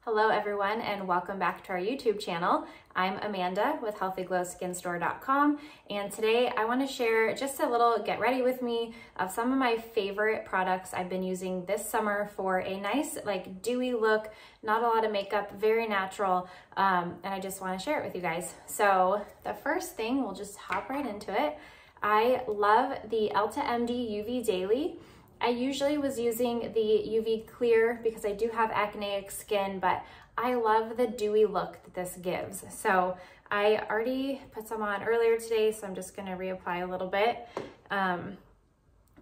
Hello everyone and welcome back to our YouTube channel. I'm Amanda with HealthyGlowSkinStore.com, and today I want to share just a little get ready with me of some of my favorite products I've been using this summer for a nice like dewy look, not a lot of makeup, very natural, and I just want to share it with you guys. So the first thing, we'll just hop right into it. I love the Elta MD UV Daily. I usually was using the UV Clear because I do have acneic skin, but I love the dewy look that this gives. So I already put some on earlier today, so I'm just gonna reapply a little bit.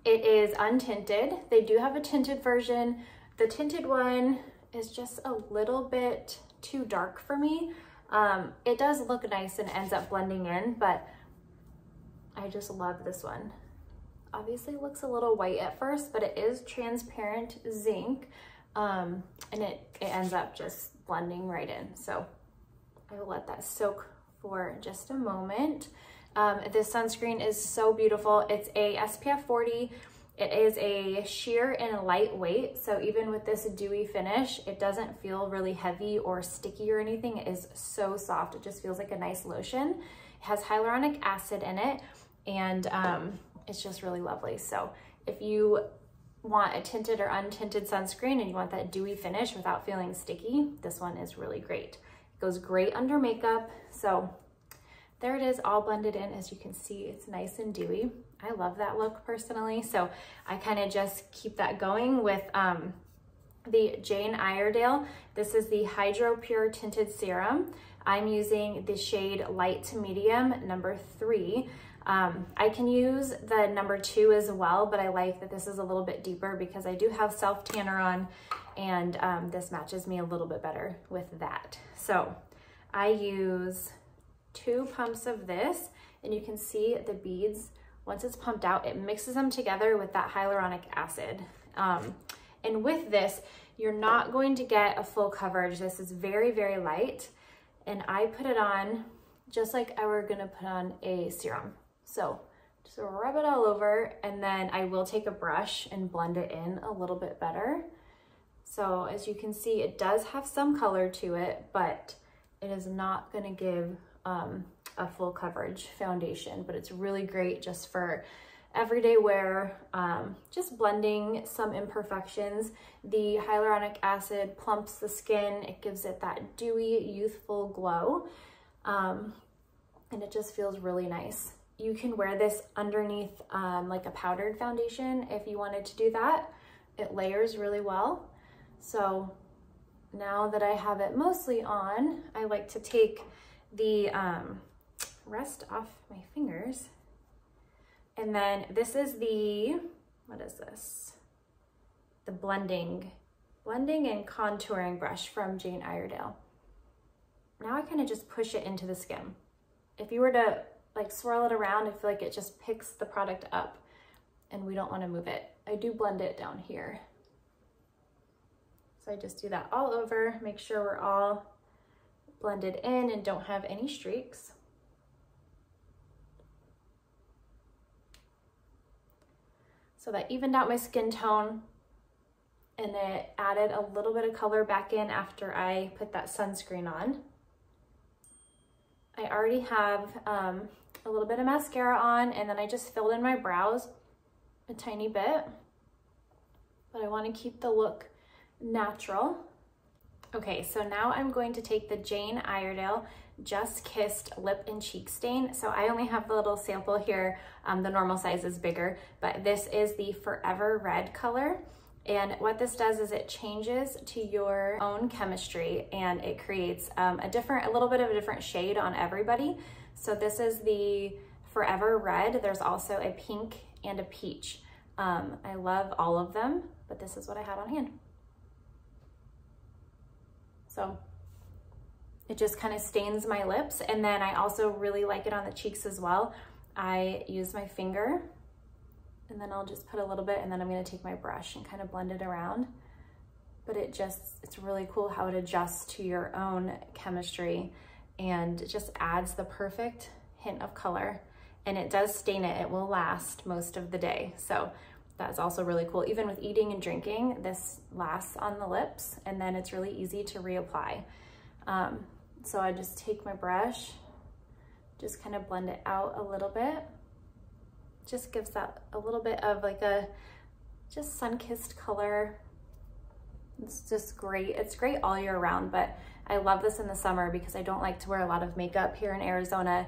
It is untinted. They do have a tinted version. The tinted one is just a little bit too dark for me. It does look nice and ends up blending in, but I just love this one. Obviously it looks a little white at first, but it is transparent zinc, and it ends up just blending right in. So I will let that soak for just a moment. This sunscreen is so beautiful. It's a SPF 40. It is a sheer and lightweight, so even with this dewy finish, it doesn't feel really heavy or sticky or anything. It is so soft. It just feels like a nice lotion. It has hyaluronic acid in it, and it's just really lovely. So if you want a tinted or untinted sunscreen and you want that dewy finish without feeling sticky, this one is really great. It goes great under makeup. So there it is, all blended in. As you can see, it's nice and dewy. I love that look personally. So I kind of just keep that going with the Jane Iredale. This is the Hydro Pure Tinted Serum. I'm using the shade Light to Medium, number 3. I can use the number 2 as well, but I like that this is a little bit deeper because I do have self tanner on, and this matches me a little bit better with that. So I use 2 pumps of this, and you can see the beads. Once it's pumped out, it mixes them together with that hyaluronic acid. And with this, you're not going to get a full coverage. This is very, very light. And I put it on just like I were gonna put on a serum. So just rub it all over, and then I will take a brush and blend it in a little bit better. So as you can see, it does have some color to it, but it is not gonna give a full coverage foundation, but it's really great just for everyday wear, just blending some imperfections. The hyaluronic acid plumps the skin. It gives it that dewy, youthful glow, and it just feels really nice. You can wear this underneath like a powdered foundation if you wanted to do that. It layers really well. So now that I have it mostly on, I like to take the rest off my fingers. And then this is the, what is this? The blending and contouring brush from Jane Iredale. Now I kind of just push it into the skin. If you were to like swirl it around, I feel like it just picks the product up, and we don't want to move it. I do blend it down here. So I just do that all over, make sure we're all blended in and don't have any streaks. So that evened out my skin tone, and it added a little bit of color back in after I put that sunscreen on. I already have a little bit of mascara on, and then I just filled in my brows a tiny bit, but I want to keep the look natural. Okay, so now I'm going to take the Jane Iredale Just Kissed Lip and Cheek Stain. So I only have the little sample here. The normal size is bigger, but this is the Forever Red color. And what this does is it changes to your own chemistry, and it creates a little bit of a different shade on everybody. So this is the Forever Red. There's also a pink and a peach. I love all of them, but this is what I had on hand. So it just kind of stains my lips, and then I also really like it on the cheeks as well. I use my finger, and then I'll just put a little bit, and then I'm gonna take my brush and kind of blend it around. But it's really cool how it adjusts to your own chemistry, and it just adds the perfect hint of color. And it does stain it. It will last most of the day. So That's also really cool. Even with eating and drinking, this lasts on the lips, and then it's really easy to reapply. So I just take my brush, just kind of blend it out a little bit. Just gives that a little bit of like a just sun-kissed color. It's just great. It's great all year round, but I love this in the summer because I don't like to wear a lot of makeup here in Arizona.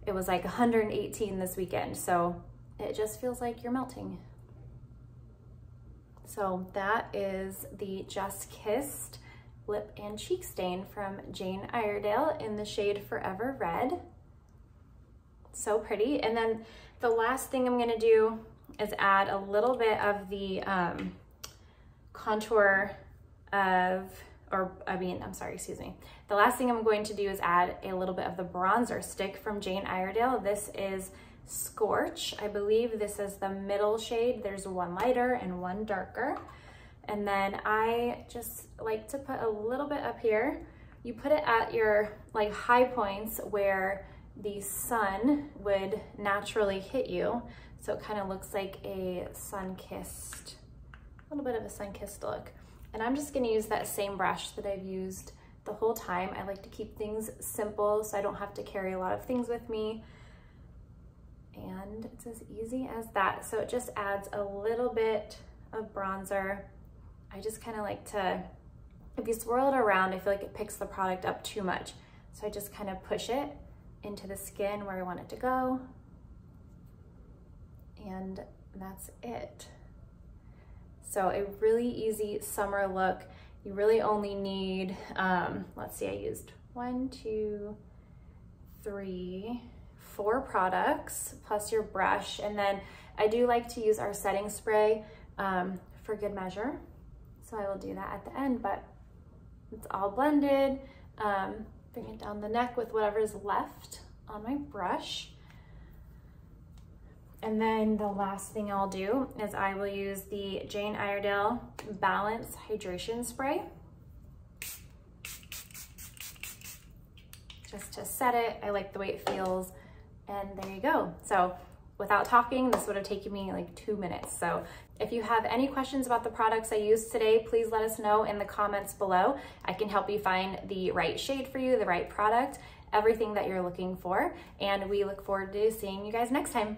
It was like 118 this weekend, so it just feels like you're melting. So that is the Just Kissed Lip and Cheek Stain from Jane Iredale in the shade Forever Red. So pretty. And then the last thing I'm gonna do is add a little bit of the contour of, excuse me. The last thing I'm going to do is add a little bit of the bronzer stick from Jane Iredale. This is Scorch. I believe this is the middle shade. There's one lighter and one darker. And then I just like to put a little bit up here. You put it at your like high points where the sun would naturally hit you. So it kind of looks like a sun-kissed, a little bit of a sun-kissed look. And I'm just gonna use that same brush that I've used the whole time. I like to keep things simple so I don't have to carry a lot of things with me. And it's as easy as that. So it just adds a little bit of bronzer. I just kind of like to, if you swirl it around, I feel like it picks the product up too much. So I just kind of push it into the skin where I want it to go. And that's it. So a really easy summer look. You really only need, let's see, I used 4 products plus your brush. And then I do like to use our setting spray for good measure. So I will do that at the end, but it's all blended. Bring it down the neck with whatever's left on my brush. And then the last thing I'll do is I will use the Jane Iredale Balance Hydration Spray. Just to set it, I like the way it feels, and there you go. So without talking, this would have taken me like 2 minutes. So if you have any questions about the products I used today, please let us know in the comments below. I can help you find the right shade for you, the right product, everything that you're looking for. And we look forward to seeing you guys next time.